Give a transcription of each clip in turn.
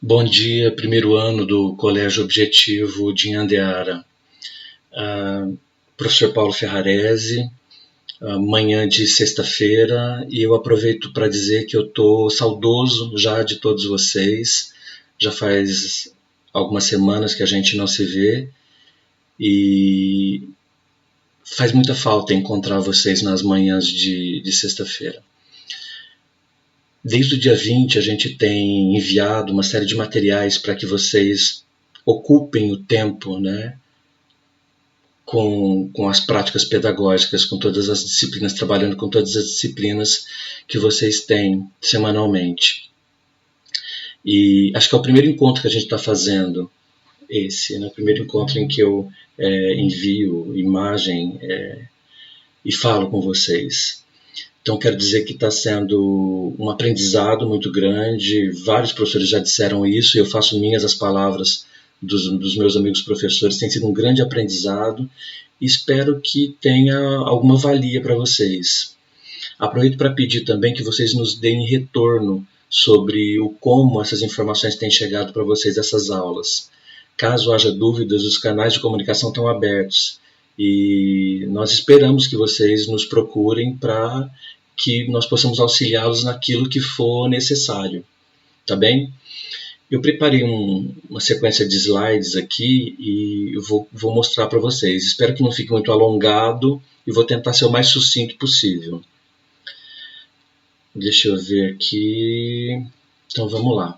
Bom dia, primeiro ano do Colégio Objetivo de Inhandeara. Professor Paulo Ferrarese, manhã de sexta-feira, e eu aproveito para dizer que eu estou saudoso já de todos vocês. Já faz algumas semanas que a gente não se vê e faz muita falta encontrar vocês nas manhãs de sexta-feira. Desde o dia 20 a gente tem enviado uma série de materiais para que vocês ocupem o tempo, né, com as práticas pedagógicas, com todas as disciplinas, trabalhando com todas as disciplinas que vocês têm semanalmente. E acho que é o primeiro encontro que a gente está fazendo, esse, né, o primeiro encontro em que eu envio imagem e falo com vocês. Então, quero dizer que está sendo um aprendizado muito grande. Vários professores já disseram isso, e eu faço minhas as palavras dos meus amigos professores. Tem sido um grande aprendizado e espero que tenha alguma valia para vocês. Aproveito para pedir também que vocês nos deem retorno sobre o como essas informações têm chegado para vocês, essas aulas. Caso haja dúvidas, os canais de comunicação estão abertos. E nós esperamos que vocês nos procurem para que nós possamos auxiliá-los naquilo que for necessário, tá bem? Eu preparei uma sequência de slides aqui e eu vou mostrar para vocês. Espero que não fique muito alongado e vou tentar ser o mais sucinto possível. Deixa eu ver aqui. Então vamos lá.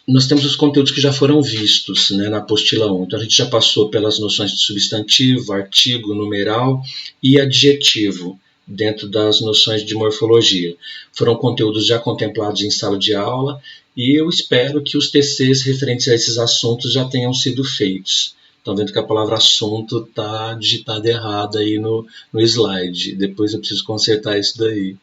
Nós temos os conteúdos que já foram vistos, né, na apostila 1. Então a gente já passou pelas noções de substantivo, artigo, numeral e adjetivo, dentro das noções de morfologia. Foram conteúdos já contemplados em sala de aula e eu espero que os TCs referentes a esses assuntos já tenham sido feitos. Estão vendo que a palavra assunto está digitada errada aí no slide. Depois eu preciso consertar isso daí.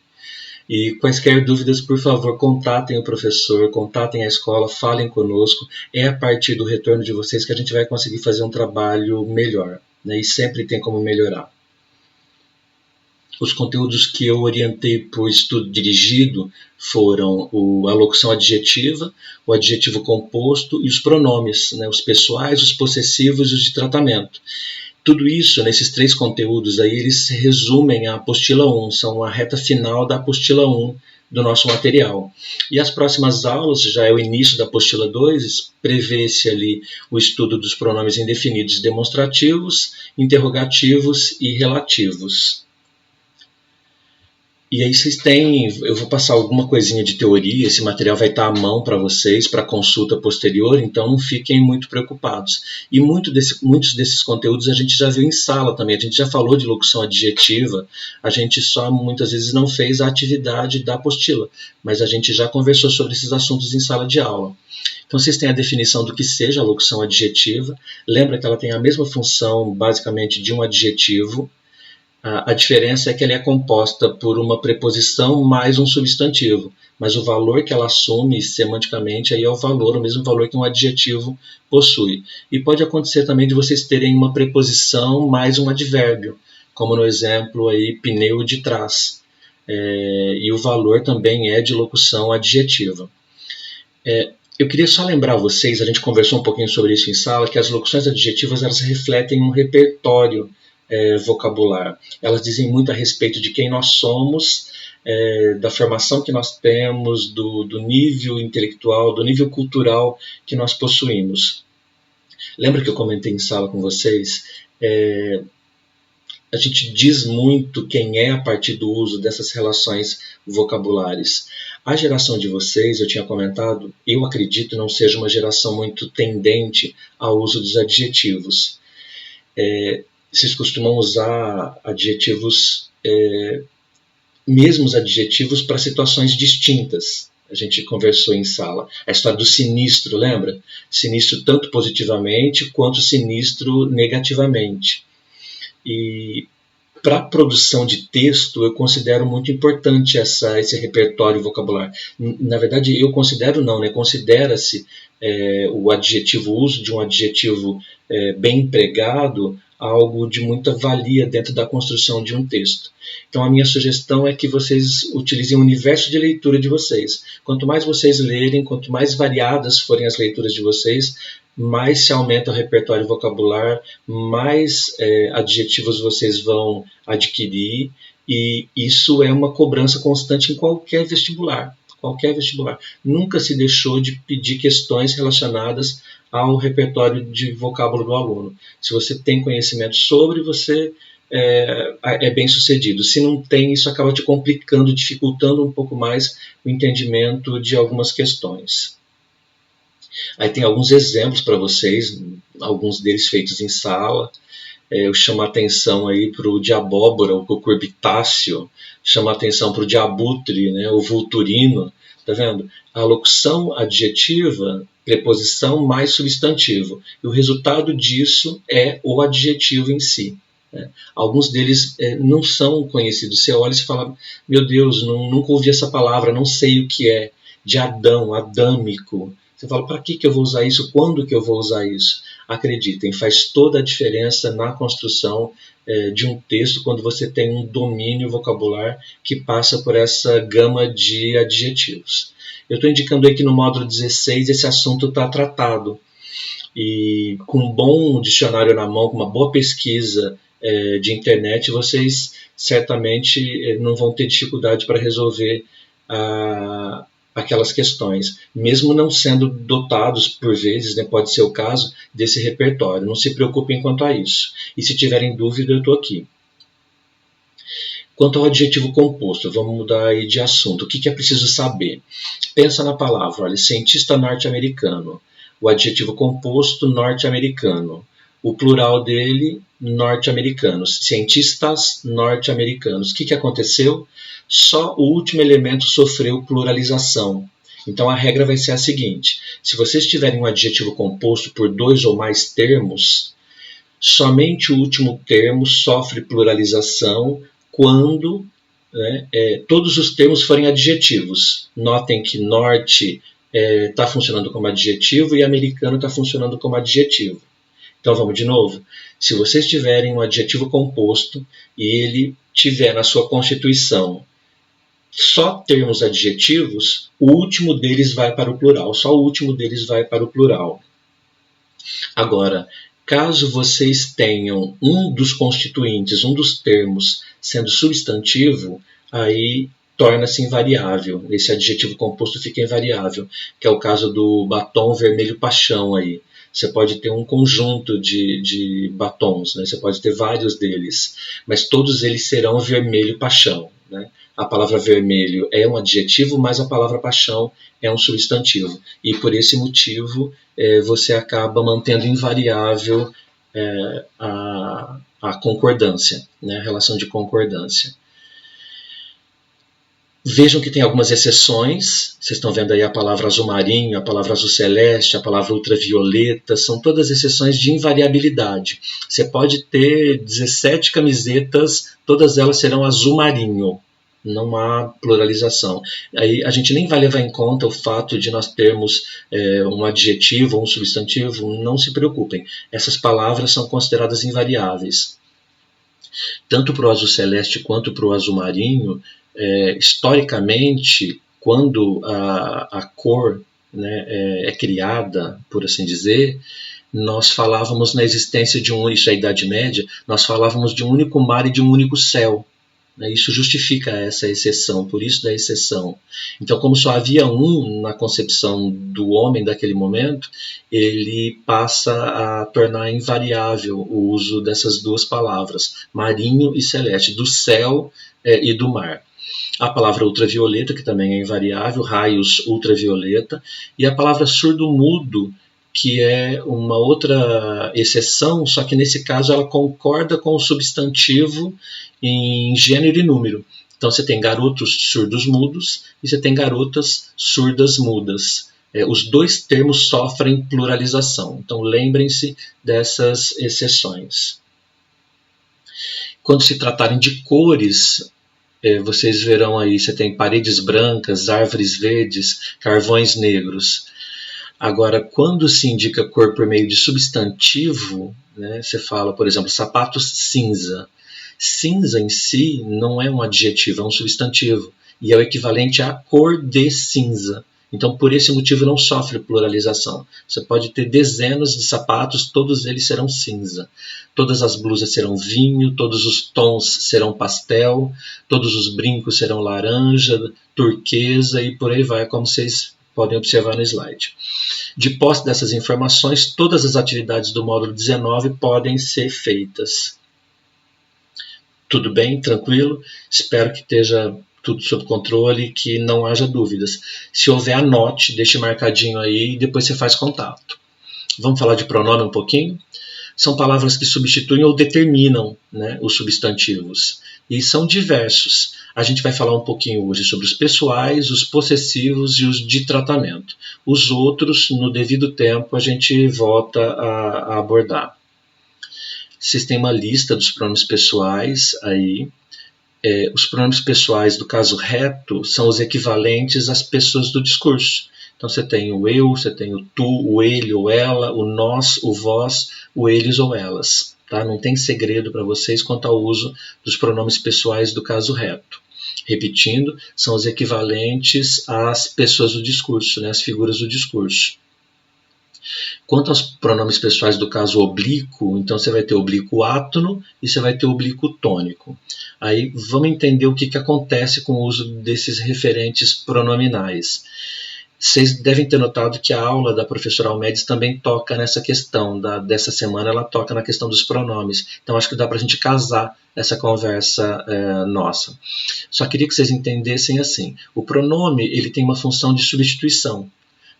E quaisquer dúvidas, por favor, contatem o professor, contatem a escola, falem conosco. É a partir do retorno de vocês que a gente vai conseguir fazer um trabalho melhor, né? E sempre tem como melhorar. Os conteúdos que eu orientei para o estudo dirigido foram a locução adjetiva, o adjetivo composto e os pronomes, né? Os pessoais, os possessivos e os de tratamento. Tudo isso, nesses três conteúdos aí, eles se resumem à apostila 1, são a reta final da apostila 1 do nosso material. E as próximas aulas, já é o início da apostila 2, prevê-se ali o estudo dos pronomes indefinidos demonstrativos, interrogativos e relativos. E aí vocês têm, eu vou passar alguma coisinha de teoria, esse material vai estar à mão para vocês, para consulta posterior, então não fiquem muito preocupados. E muitos desses conteúdos a gente já viu em sala também, a gente já falou de locução adjetiva, a gente só muitas vezes não fez a atividade da apostila, mas a gente já conversou sobre esses assuntos em sala de aula. Então vocês têm a definição do que seja a locução adjetiva, lembra que ela tem a mesma função basicamente de um adjetivo. A diferença é que ela é composta por uma preposição mais um substantivo, mas o valor que ela assume semanticamente aí é o mesmo valor que um adjetivo possui. E pode acontecer também de vocês terem uma preposição mais um advérbio, como no exemplo aí, pneu de trás. E o valor também é de locução adjetiva. Eu queria só lembrar vocês, a gente conversou um pouquinho sobre isso em sala, que as locuções adjetivas elas refletem um repertório vocabular. Elas dizem muito a respeito de quem nós somos, da formação que nós temos, do nível intelectual, do nível cultural que nós possuímos. Lembra que eu comentei em sala com vocês? A gente diz muito quem é a partir do uso dessas relações vocabulares. A geração de vocês, eu tinha comentado, eu acredito não seja uma geração muito tendente ao uso dos adjetivos. Vocês costumam usar adjetivos, mesmos adjetivos para situações distintas. A gente conversou em sala. A história do sinistro, lembra? Sinistro tanto positivamente quanto sinistro negativamente. E para a produção de texto, eu considero muito importante esse repertório vocabular. Na verdade, eu considero não, né? Considera-se o uso de um adjetivo bem empregado algo de muita valia dentro da construção de um texto. Então a minha sugestão é que vocês utilizem o universo de leitura de vocês. Quanto mais vocês lerem, quanto mais variadas forem as leituras de vocês, mais se aumenta o repertório vocabular, mais adjetivos vocês vão adquirir, e isso é uma cobrança constante em qualquer vestibular. Qualquer vestibular. Nunca se deixou de pedir questões relacionadas ao repertório de vocábulo do aluno. Se você tem conhecimento sobre, você é bem sucedido. Se não tem, isso acaba te complicando, dificultando um pouco mais o entendimento de algumas questões. Aí tem alguns exemplos para vocês, alguns deles feitos em sala. Eu chamo a atenção aí para o de abóbora, o cucurbitáceo, chamo a atenção para o de abutre, né, o vulturino, tá vendo? A locução adjetiva, preposição mais substantivo, e o resultado disso é o adjetivo em si. Né? Alguns deles não são conhecidos, você olha e fala, meu Deus, nunca ouvi essa palavra, não sei o que é, de Adão, adâmico. Você fala, para que eu vou usar isso? Quando que eu vou usar isso? Acreditem, faz toda a diferença na construção de um texto quando você tem um domínio vocabular que passa por essa gama de adjetivos. Eu estou indicando aí que no módulo 16 esse assunto está tratado. E com um bom dicionário na mão, com uma boa pesquisa de internet, vocês certamente não vão ter dificuldade para resolver aquelas questões, mesmo não sendo dotados, por vezes, né, pode ser o caso, desse repertório. Não se preocupem quanto a isso. E se tiverem dúvida, eu estou aqui. Quanto ao adjetivo composto, vamos mudar aí de assunto. O que é preciso saber? Pensa na palavra, olha, cientista norte-americano. O adjetivo composto, norte-americano. O plural dele, norte-americanos. Cientistas norte-americanos. O que aconteceu? Só o último elemento sofreu pluralização. Então a regra vai ser a seguinte: se vocês tiverem um adjetivo composto por 2 ou mais termos, somente o último termo sofre pluralização quando todos os termos forem adjetivos. Notem que norte está funcionando como adjetivo e americano está funcionando como adjetivo. Então vamos de novo. Se vocês tiverem um adjetivo composto e ele tiver na sua constituição só termos adjetivos, o último deles vai para o plural. Só o último deles vai para o plural. Agora, caso vocês tenham um dos constituintes, um dos termos sendo substantivo, aí torna-se invariável. Esse adjetivo composto fica invariável, que é o caso do batom vermelho paixão aí. Você pode ter um conjunto de batons, né? Você pode ter vários deles, mas todos eles serão vermelho paixão. Né? A palavra vermelho é um adjetivo, mas a palavra paixão é um substantivo. E por esse motivo você acaba mantendo invariável a concordância, né? A relação de concordância. Vejam que tem algumas exceções, vocês estão vendo aí a palavra azul marinho, a palavra azul celeste, a palavra ultravioleta, são todas exceções de invariabilidade. Você pode ter 17 camisetas, todas elas serão azul marinho, não há pluralização. Aí a gente nem vai levar em conta o fato de nós termos um adjetivo ou um substantivo, não se preocupem, essas palavras são consideradas invariáveis. Tanto para o azul celeste quanto para o azul marinho, historicamente, quando a cor, né, é criada, por assim dizer, nós falávamos na existência de isso é a Idade Média, nós falávamos de um único mar e de um único céu. Né, isso justifica essa exceção, por isso da exceção. Então, como só havia um na concepção do homem daquele momento, ele passa a tornar invariável o uso dessas duas palavras, marinho e celeste, do céu e do mar. A palavra ultravioleta, que também é invariável, raios ultravioleta, e a palavra surdo-mudo, que é uma outra exceção, só que nesse caso ela concorda com o substantivo em gênero e número. Então você tem garotos surdos mudos e você tem garotas surdas mudas. Os dois termos sofrem pluralização, então lembrem-se dessas exceções. Quando se tratarem de cores, vocês verão aí, você tem paredes brancas, árvores verdes, carvões negros. Agora, quando se indica cor por meio de substantivo, né, você fala, por exemplo, sapatos cinza. Cinza em si não é um adjetivo, é um substantivo. E é o equivalente à cor de cinza. Então, por esse motivo, não sofre pluralização. Você pode ter dezenas de sapatos, todos eles serão cinza. Todas as blusas serão vinho, todos os tons serão pastel, todos os brincos serão laranja, turquesa e por aí vai, como vocês podem observar no slide. De posse dessas informações, todas as atividades do módulo 19 podem ser feitas. Tudo bem? Tranquilo? Espero que esteja tudo sob controle, que não haja dúvidas. Se houver, anote, deixe marcadinho aí e depois você faz contato. Vamos falar de pronome um pouquinho? São palavras que substituem ou determinam, né, os substantivos. E são diversos. A gente vai falar um pouquinho hoje sobre os pessoais, os possessivos e os de tratamento. Os outros, no devido tempo, a gente volta a abordar. Vocês têm uma lista dos pronomes pessoais aí. Os pronomes pessoais do caso reto são os equivalentes às pessoas do discurso. Então você tem o eu, você tem o tu, o ele ou ela, o nós, o vós, o eles ou elas. Tá? Não tem segredo para vocês quanto ao uso dos pronomes pessoais do caso reto. Repetindo, são os equivalentes às pessoas do discurso, né? As figuras do discurso. Quanto aos pronomes pessoais do caso oblíquo, então você vai ter oblíquo átono e você vai ter oblíquo tônico. Aí vamos entender o que acontece com o uso desses referentes pronominais. Vocês devem ter notado que a aula da professora Almedes também toca nessa questão, dessa semana ela toca na questão dos pronomes. Então acho que dá para a gente casar essa conversa nossa. Só queria que vocês entendessem assim, o pronome ele tem uma função de substituição.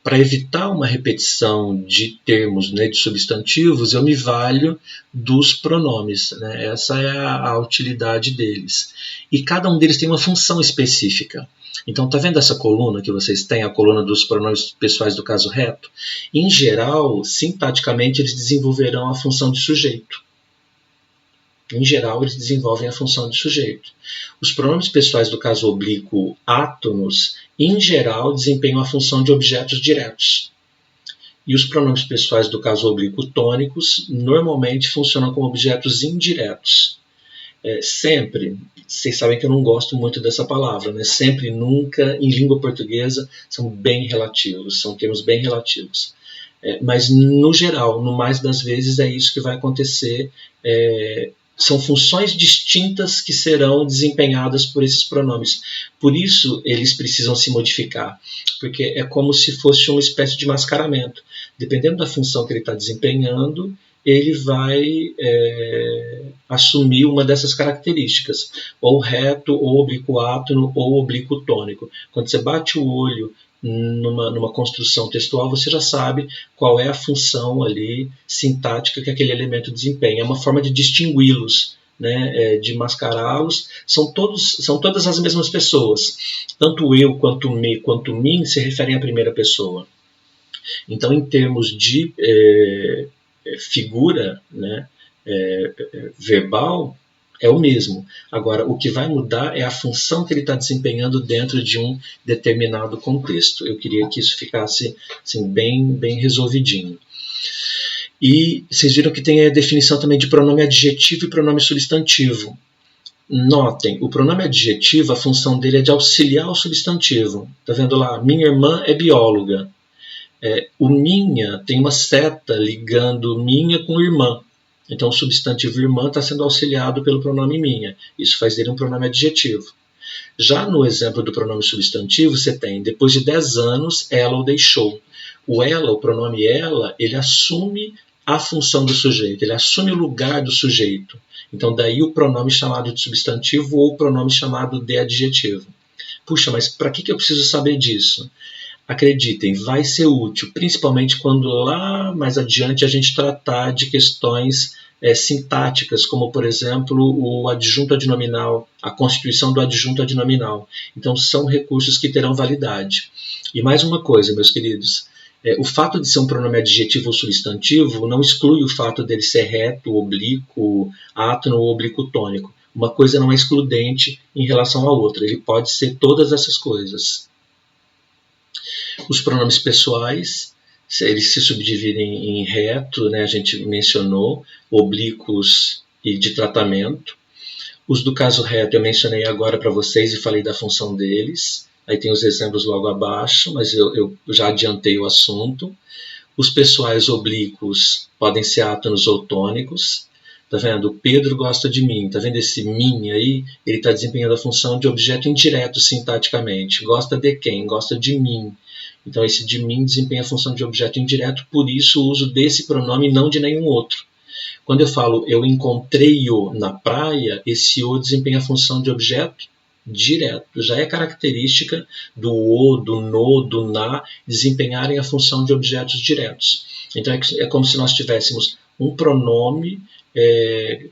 Para evitar uma repetição de termos, né, de substantivos, eu me valho dos pronomes. Né? Essa é a utilidade deles. E cada um deles tem uma função específica. Então, está vendo essa coluna que vocês têm, a coluna dos pronomes pessoais do caso reto? Em geral, sintaticamente, eles desenvolverão a função de sujeito. Em geral, eles desenvolvem a função de sujeito. Os pronomes pessoais do caso oblíquo átonos, em geral, desempenham a função de objetos diretos. E os pronomes pessoais do caso oblíquo tônicos, normalmente, funcionam como objetos indiretos. Sempre, vocês sabem que eu não gosto muito dessa palavra, né? Sempre e nunca, em língua portuguesa, são bem relativos, são termos bem relativos. Mas, no geral, no mais das vezes, é isso que vai acontecer. São funções distintas que serão desempenhadas por esses pronomes. Por isso, eles precisam se modificar, porque é como se fosse uma espécie de mascaramento. Dependendo da função que ele está desempenhando, ele vai assumir uma dessas características, ou reto, ou oblíquo átono, ou oblíquo tônico. Quando você bate o olho numa construção textual, você já sabe qual é a função ali sintática que aquele elemento desempenha. É uma forma de distingui-los, né, de mascará-los. São todas as mesmas pessoas. Tanto eu, quanto me, quanto mim se referem à primeira pessoa. Então, em termos de figura, né, verbal, é o mesmo. Agora, o que vai mudar é a função que ele está desempenhando dentro de um determinado contexto. Eu queria que isso ficasse assim, bem resolvidinho. E vocês viram que tem a definição também de pronome adjetivo e pronome substantivo. Notem, o pronome adjetivo, a função dele é de auxiliar o substantivo. Está vendo lá? Minha irmã é bióloga. O minha tem uma seta ligando minha com irmã. Então, o substantivo irmã está sendo auxiliado pelo pronome minha. Isso faz dele um pronome adjetivo. Já no exemplo do pronome substantivo, você tem, depois de 10 anos, ela o deixou. O ela, o pronome ela, ele assume a função do sujeito, ele assume o lugar do sujeito. Então, daí o pronome chamado de substantivo ou o pronome chamado de adjetivo. Puxa, mas para que eu preciso saber disso? Acreditem, vai ser útil, principalmente quando lá mais adiante a gente tratar de questões sintáticas, como, por exemplo, o adjunto adnominal, a constituição do adjunto adnominal. Então, são recursos que terão validade. E mais uma coisa, meus queridos, o fato de ser um pronome adjetivo ou substantivo não exclui o fato dele ser reto, oblíquo, átono ou oblíquo tônico. Uma coisa não é excludente em relação à outra, ele pode ser todas essas coisas. Os pronomes pessoais eles se subdividem em reto, né, a gente mencionou, oblíquos e de tratamento. Os do caso reto eu mencionei agora para vocês e falei da função deles. Aí tem os exemplos logo abaixo, mas eu já adiantei o assunto. Os pessoais oblíquos podem ser átonos ou tônicos. Tá vendo? O Pedro gosta de mim. Tá vendo esse mim aí? Ele está desempenhando a função de objeto indireto sintaticamente. Gosta de quem? Gosta de mim. Então esse de mim desempenha a função de objeto indireto, por isso o uso desse pronome e não de nenhum outro. Quando eu falo eu encontrei-o na praia, esse o desempenha a função de objeto direto. Já é característica do o, do no, do na desempenharem a função de objetos diretos. Então é como se nós tivéssemos um pronome,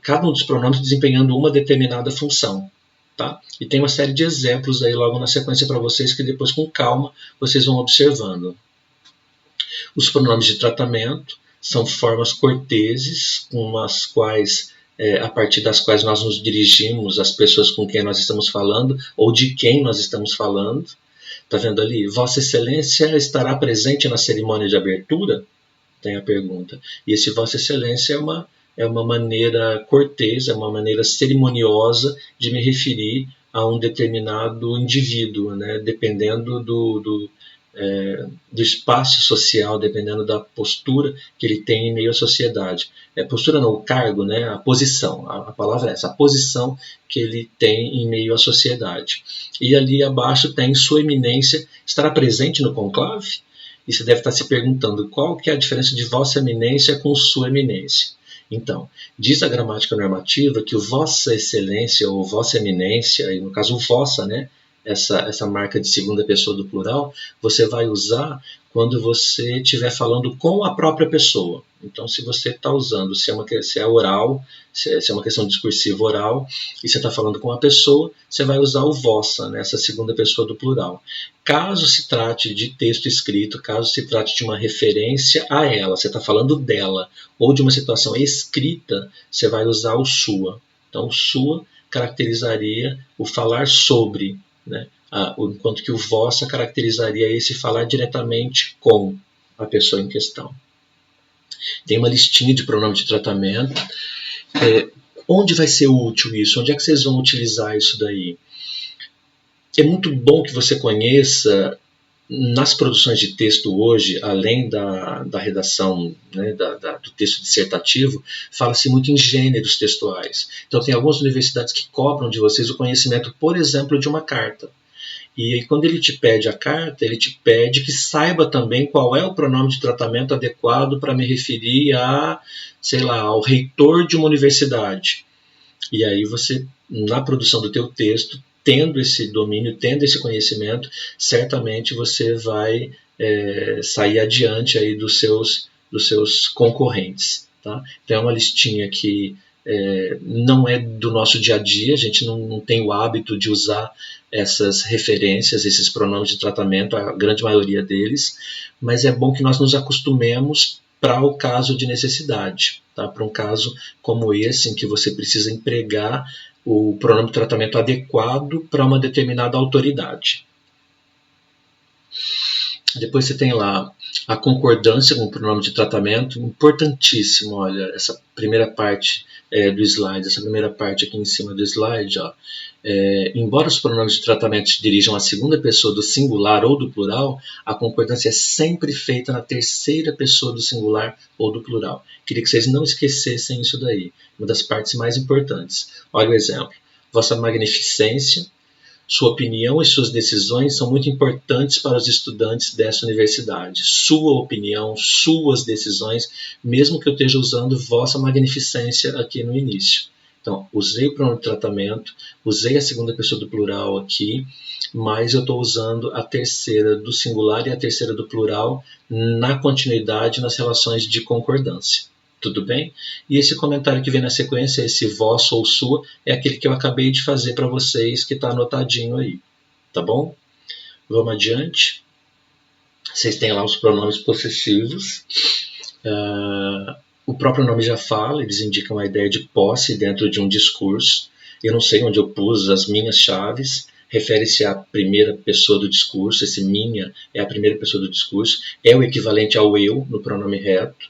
cada um dos pronomes desempenhando uma determinada função. Tá? E tem uma série de exemplos aí logo na sequência para vocês que depois com calma vocês vão observando. Os pronomes de tratamento são formas corteses com as quais, a partir das quais nós nos dirigimos às pessoas com quem nós estamos falando ou de quem nós estamos falando. Tá vendo ali? Vossa Excelência estará presente na cerimônia de abertura? Tem a pergunta. E esse Vossa Excelência é uma maneira cortês, é uma maneira cerimoniosa de me referir a um determinado indivíduo, né? Dependendo do espaço social, dependendo da postura que ele tem em meio à sociedade. Postura não, o cargo, né? A posição, a palavra é essa, a posição que ele tem em meio à sociedade. E ali abaixo tem Sua Eminência, estará presente no conclave? E você deve estar se perguntando qual que é a diferença de Vossa Eminência com Sua Eminência. Então, diz a gramática normativa que o Vossa Excelência ou Vossa Eminência, e no caso o Vossa, né, essa marca de segunda pessoa do plural, você vai usar quando você estiver falando com a própria pessoa. Então, se você está usando, se é oral, se é uma questão discursiva oral, e você está falando com a pessoa, você vai usar o vossa, né, essa segunda pessoa do plural. Caso se trate de texto escrito, caso se trate de uma referência a ela, você está falando dela, ou de uma situação escrita, você vai usar o sua. Então, o sua caracterizaria o falar sobre, né? Enquanto que o vossa caracterizaria esse falar diretamente com a pessoa em questão. Tem uma listinha de pronomes de tratamento. Onde vai ser útil isso? Onde é que vocês vão utilizar isso daí? É muito bom que você conheça, nas produções de texto hoje, além da redação, né, do texto dissertativo, fala-se muito em gêneros textuais. Então tem algumas universidades que cobram de vocês o conhecimento, por exemplo, de uma carta. E aí, quando ele te pede a carta, ele te pede que saiba também qual é o pronome de tratamento adequado para me referir ao reitor de uma universidade. E aí você, na produção do teu texto, tendo esse domínio, tendo esse conhecimento, certamente você vai sair adiante aí dos seus concorrentes. Tá? Então é uma listinha que não é do nosso dia a dia, a gente não tem o hábito de usar essas referências, esses pronomes de tratamento, a grande maioria deles, mas é bom que nós nos acostumemos para o caso de necessidade, tá? Para um caso como esse, em que você precisa empregar o pronome de tratamento adequado para uma determinada autoridade. Depois você tem lá a concordância com o pronome de tratamento, importantíssimo, olha, essa primeira parte do slide, essa primeira parte aqui em cima do slide, ó, embora os pronomes de tratamento se dirijam à segunda pessoa do singular ou do plural, a concordância é sempre feita na terceira pessoa do singular ou do plural. Queria que vocês não esquecessem isso daí, uma das partes mais importantes. Olha o exemplo. Vossa Magnificência, sua opinião e suas decisões são muito importantes para os estudantes dessa universidade. Sua opinião, suas decisões, mesmo que eu esteja usando Vossa Magnificência aqui no início. Então, usei o pronome de tratamento, usei a segunda pessoa do plural aqui, mas eu estou usando a terceira do singular e a terceira do plural na continuidade nas relações de concordância. Tudo bem? E esse comentário que vem na sequência, esse vosso ou sua, é aquele que eu acabei de fazer para vocês, que está anotadinho aí. Tá bom? Vamos adiante. Vocês têm lá os pronomes possessivos. O próprio nome já fala, eles indicam a ideia de posse dentro de um discurso. Eu não sei onde eu pus as minhas chaves. refere-se à primeira pessoa do discurso, esse minha é a primeira pessoa do discurso, é o equivalente ao eu no pronome reto.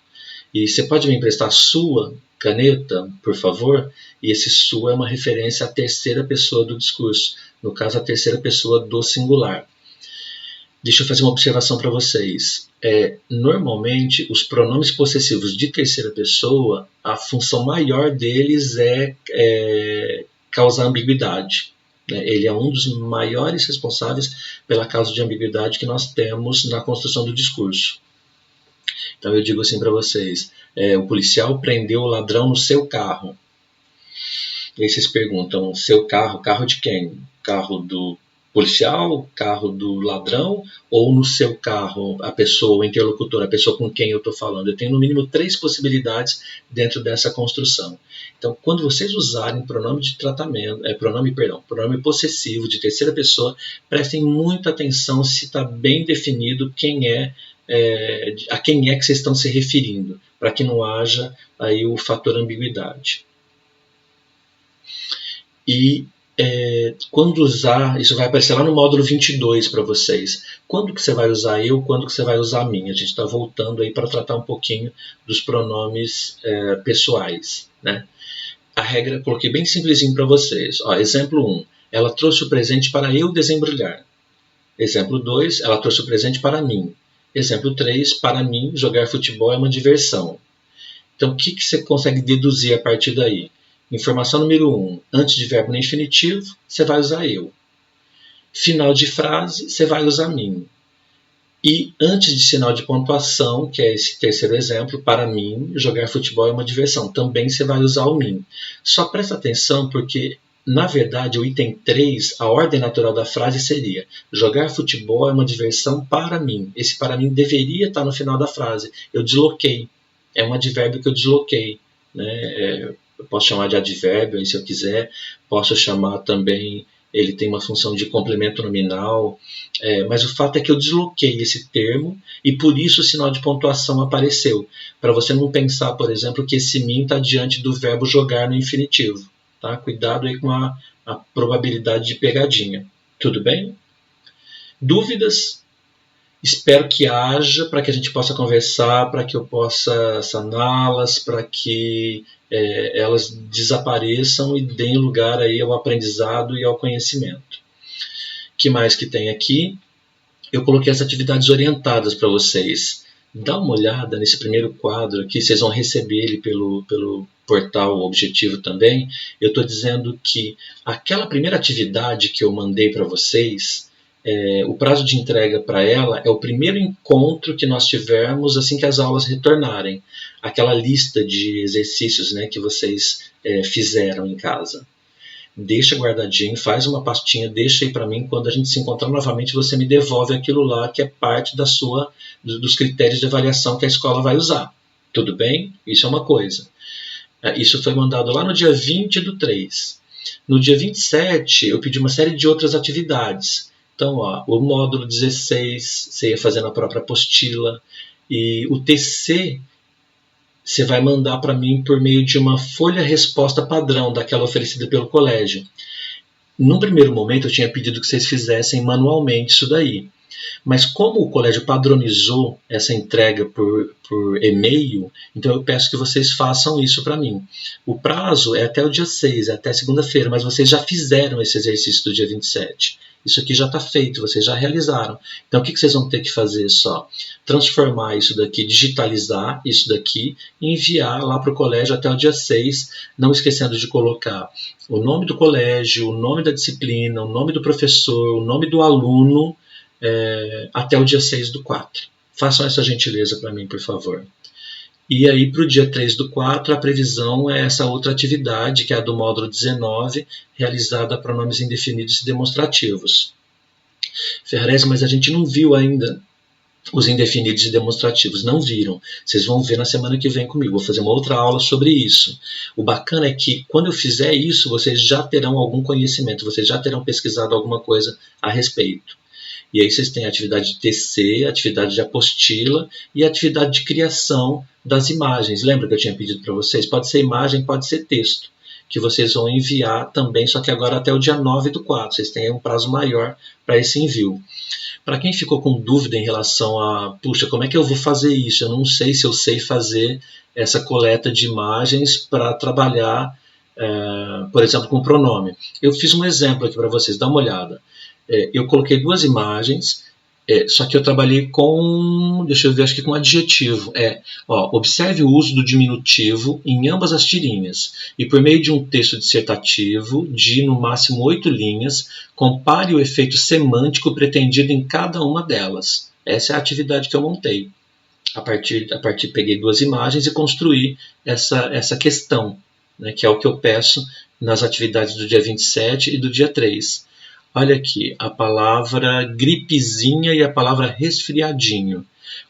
E você pode me emprestar a sua caneta, por favor? E esse sua é uma referência à terceira pessoa do discurso, no caso, a terceira pessoa do singular. Deixa eu fazer uma observação para vocês. Normalmente, os pronomes possessivos de terceira pessoa, a função maior deles é causar ambiguidade. Ele é um dos maiores responsáveis pela causa de ambiguidade que nós temos na construção do discurso. Então eu digo assim para vocês, o policial prendeu o ladrão no seu carro. E aí vocês perguntam, seu carro, carro de quem? Carro do policial, carro do ladrão, ou no seu carro a pessoa, o interlocutor, a pessoa com quem eu estou falando? Eu tenho no mínimo 3 possibilidades dentro dessa construção. Então, quando vocês usarem pronome de tratamento, pronome possessivo de terceira pessoa, prestem muita atenção se está bem definido a quem é que vocês estão se referindo, para que não haja aí o fator ambiguidade. E quando usar, isso vai aparecer lá no módulo 22 para vocês. Quando que você vai usar eu, quando que você vai usar mim? A gente está voltando aí para tratar um pouquinho dos pronomes pessoais, né? A regra eu coloquei bem simplesinho para vocês. Exemplo 1, ela trouxe o presente para eu desembrulhar. Exemplo 2, ela trouxe o presente para mim. Exemplo 3, para mim, jogar futebol é uma diversão. Então, o que você consegue deduzir a partir daí? Informação número 1, antes de verbo no infinitivo, você vai usar eu. Final de frase, você vai usar mim. E antes de sinal de pontuação, que é esse terceiro exemplo, para mim, jogar futebol é uma diversão. Também você vai usar o mim. Só presta atenção porque, na verdade, o item 3, a ordem natural da frase seria jogar futebol é uma diversão para mim. Esse para mim deveria estar no final da frase. Eu desloquei. É um advérbio que eu desloquei, né? Eu posso chamar de advérbio aí, se eu quiser. Posso chamar também, ele tem uma função de complemento nominal. Mas o fato é que eu desloquei esse termo e por isso o sinal de pontuação apareceu. Para você não pensar, por exemplo, que esse mim está diante do verbo jogar no infinitivo. Tá? Cuidado aí com a probabilidade de pegadinha. Tudo bem? Dúvidas? Espero que haja, para que a gente possa conversar, para que eu possa saná-las, para que elas desapareçam e deem lugar aí ao aprendizado e ao conhecimento. O que mais que tem aqui? Eu coloquei as atividades orientadas para vocês. Dá uma olhada nesse primeiro quadro aqui, vocês vão receber ele pelo portal Objetivo também. Eu estou dizendo que aquela primeira atividade que eu mandei para vocês, o prazo de entrega para ela é o primeiro encontro que nós tivermos assim que as aulas retornarem. Aquela lista de exercícios, né, que vocês fizeram em casa. Deixa guardadinho, faz uma pastinha, deixa aí para mim. Quando a gente se encontrar novamente, você me devolve aquilo lá que é parte dos critérios de avaliação que a escola vai usar. Tudo bem? Isso é uma coisa. Isso foi mandado lá no dia 20/3. No dia 27, eu pedi uma série de outras atividades. Então, o módulo 16, você ia fazer na própria apostila. E o TC, você vai mandar para mim por meio de uma folha-resposta padrão, daquela oferecida pelo colégio. Num primeiro momento, eu tinha pedido que vocês fizessem manualmente isso daí. Mas como o colégio padronizou essa entrega por e-mail, então eu peço que vocês façam isso para mim. O prazo é até o dia 6, é até segunda-feira, mas vocês já fizeram esse exercício do dia 27. Isso aqui já está feito, vocês já realizaram. Então o que vocês vão ter que fazer só? Transformar isso daqui, digitalizar isso daqui e enviar lá para o colégio até o dia 6, não esquecendo de colocar o nome do colégio, o nome da disciplina, o nome do professor, o nome do aluno, até o dia 6/4. Façam essa gentileza para mim, por favor. E aí, para o dia 3/4, a previsão é essa outra atividade, que é a do módulo 19, realizada a pronomes indefinidos e demonstrativos. Ferrarese, mas a gente não viu ainda os indefinidos e demonstrativos. Não viram. Vocês vão ver na semana que vem comigo. Vou fazer uma outra aula sobre isso. O bacana é que, quando eu fizer isso, vocês já terão algum conhecimento, vocês já terão pesquisado alguma coisa a respeito. E aí vocês têm a atividade de TC, a atividade de apostila e a atividade de criação das imagens. Lembra que eu tinha pedido para vocês? Pode ser imagem, pode ser texto. que vocês vão enviar também, só que agora até o dia 9/4. Vocês têm um prazo maior para esse envio. Para quem ficou com dúvida em relação a, puxa, como é que eu vou fazer isso? Eu não sei se eu sei fazer essa coleta de imagens para trabalhar, por exemplo, com pronome. Eu fiz um exemplo aqui para vocês, dá uma olhada. Eu coloquei 2 imagens, só que eu trabalhei com, deixa eu ver, acho que com adjetivo. Observe o uso do diminutivo em ambas as tirinhas e por meio de um texto dissertativo de no máximo 8 linhas, compare o efeito semântico pretendido em cada uma delas. Essa é a atividade que eu montei. A partir peguei 2 imagens e construí essa questão, né, que é o que eu peço nas atividades do dia 27 e do dia 3. Olha aqui, a palavra gripezinha e a palavra resfriadinho.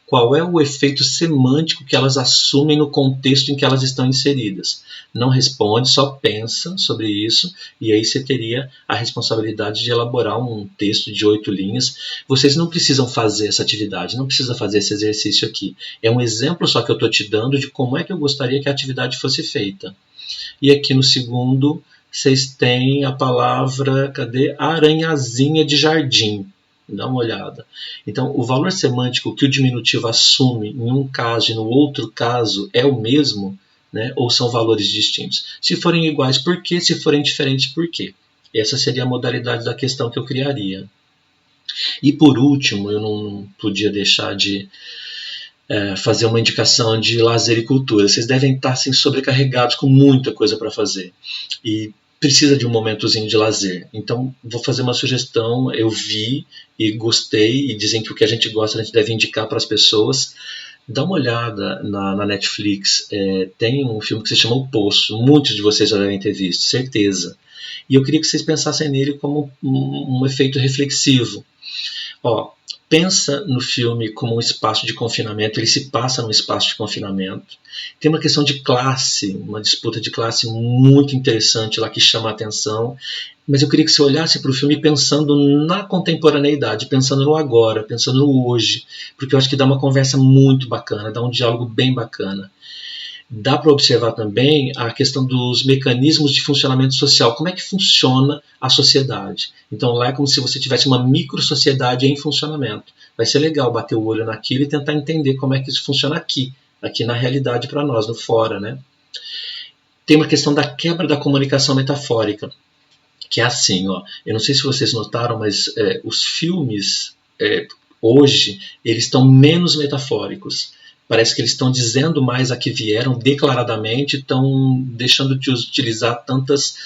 Qual é o efeito semântico que elas assumem no contexto em que elas estão inseridas? Não responde, só pensa sobre isso, e aí você teria a responsabilidade de elaborar um texto de 8 linhas. Vocês não precisam fazer essa atividade, não precisa fazer esse exercício aqui. É um exemplo só que eu estou te dando de como é que eu gostaria que a atividade fosse feita. E aqui no segundo, vocês têm a palavra, aranhazinha de jardim. Dá uma olhada. Então, o valor semântico que o diminutivo assume em um caso e no outro caso é o mesmo, né? Ou são valores distintos? Se forem iguais, por quê? Se forem diferentes, por quê? Essa seria a modalidade da questão que eu criaria. E por último, eu não podia deixar de fazer uma indicação de lazer e cultura. Vocês devem estar assim, sobrecarregados com muita coisa para fazer. E precisa de um momentozinho de lazer. Então, vou fazer uma sugestão. Eu vi e gostei, e dizem que o que a gente gosta a gente deve indicar para as pessoas. Dá uma olhada na Netflix. Tem um filme que se chama O Poço. Muitos de vocês já devem ter visto, certeza. E eu queria que vocês pensassem nele como um efeito reflexivo. Pensa no filme como um espaço de confinamento, ele se passa num espaço de confinamento. Tem uma questão de classe, uma disputa de classe muito interessante lá que chama a atenção. Mas eu queria que você olhasse para o filme pensando na contemporaneidade, pensando no agora, pensando no hoje, porque eu acho que dá uma conversa muito bacana, dá um diálogo bem bacana. Dá para observar também a questão dos mecanismos de funcionamento social, como é que funciona a sociedade. Então lá é como se você tivesse uma micro-sociedade em funcionamento. Vai ser legal bater o olho naquilo e tentar entender como é que isso funciona aqui na realidade para nós, no fora, né? Tem uma questão da quebra da comunicação metafórica, que é assim, eu não sei se vocês notaram, mas os filmes hoje, eles estão menos metafóricos. Parece que eles estão dizendo mais a que vieram declaradamente, estão deixando de utilizar tantas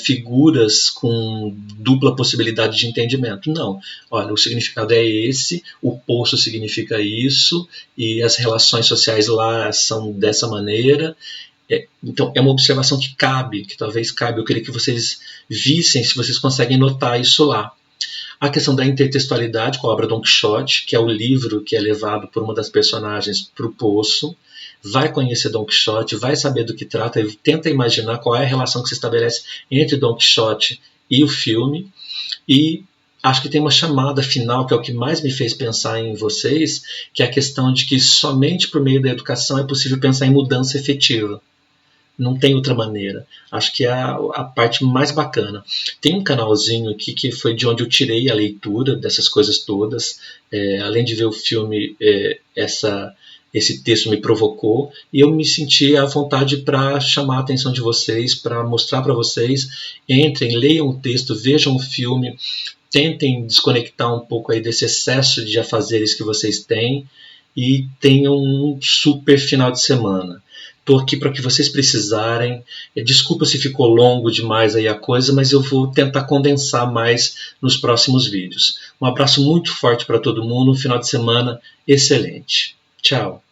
figuras com dupla possibilidade de entendimento. Não, olha, o significado é esse, o poço significa isso, e as relações sociais lá são dessa maneira. Então, é uma observação que talvez cabe. Eu queria que vocês vissem se vocês conseguem notar isso lá. A questão da intertextualidade com a obra Don Quixote, que é o livro que é levado por uma das personagens para o poço, vai conhecer Don Quixote, vai saber do que trata, e tenta imaginar qual é a relação que se estabelece entre Don Quixote e o filme. E acho que tem uma chamada final, que é o que mais me fez pensar em vocês, que é a questão de que somente por meio da educação é possível pensar em mudança efetiva. Não tem outra maneira. Acho que é a parte mais bacana. Tem um canalzinho aqui que foi de onde eu tirei a leitura dessas coisas todas. Além de ver o filme, esse texto me provocou e eu me senti à vontade para chamar a atenção de vocês, para mostrar para vocês. Entrem, leiam o texto, vejam o filme, tentem desconectar um pouco aí desse excesso de afazeres que vocês têm e tenham um super final de semana. Estou aqui para o que vocês precisarem. Desculpa se ficou longo demais aí a coisa, mas eu vou tentar condensar mais nos próximos vídeos. Um abraço muito forte para todo mundo, um final de semana excelente. Tchau!